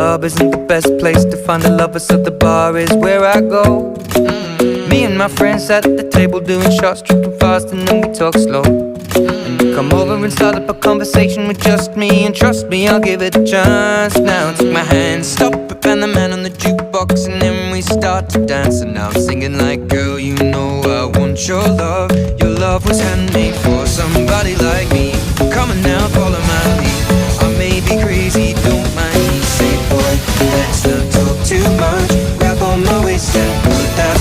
club isn't the best place to find a lover, so the bar is where I go. Me and my friends at the table doing shots, tripping fast, and then we talk slow. And you come over and start up a conversation with just me, and trust me, I'll give it a chance. Now take my hand, stop it, and the man on the jukebox, and then we start to dance. And now I'm singing like, girl, you know I want your love. Your love was handmade for somebody like me. Come on now, follow my lead. I may be crazy, don't mind me. Say, boy, let's not talk too much. Grab on my waist and put that.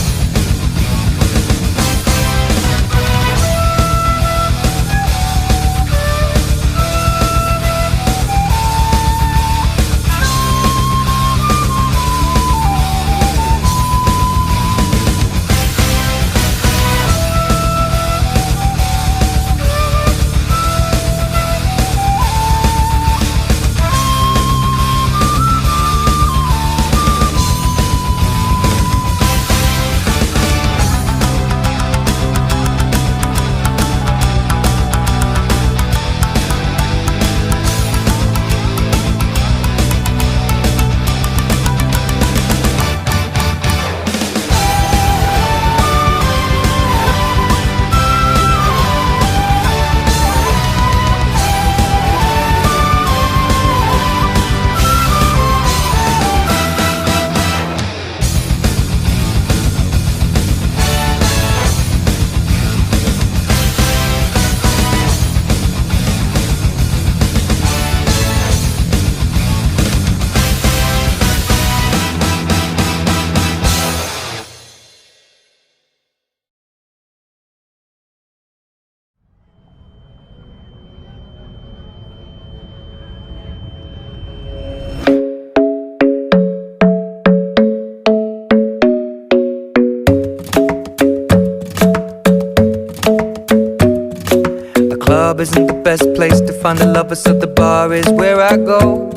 Club isn't the best place to find a lover, so the bar is where I go.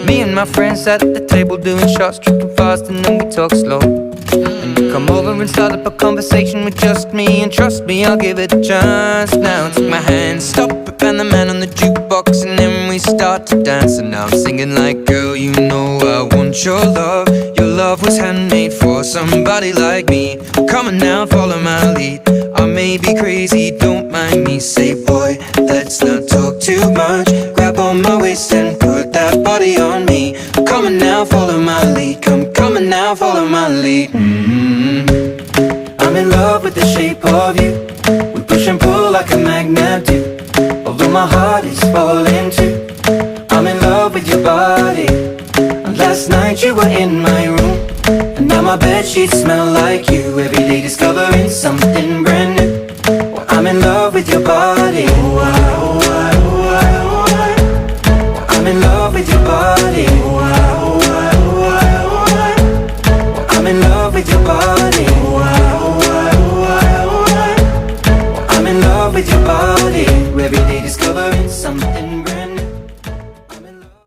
Me and my friends at the table doing shots, tripping fast, and then we talk slow. And you come over and start up a conversation with just me, and trust me, I'll give it a chance. Now take my hand, stop it, and the man on the jukebox, and then we start to dance. And now I'm singing like, girl, you know I want your love. Your love was handmade for somebody like me. Come on now, follow my lead. I may be crazy, don't mind me. Say, boy, let's not talk too much. Grab on my waist and put that body on me. Come on now, follow my lead. Come on now, follow my lead. I'm in love with the shape of you. We push and pull like a magnet do. Although my heart is falling too, I'm in love with your body. And last night you were in my room, and now my bedsheets smell like you. Every day discovering something brand new. Well, I'm in love with your body. Oh,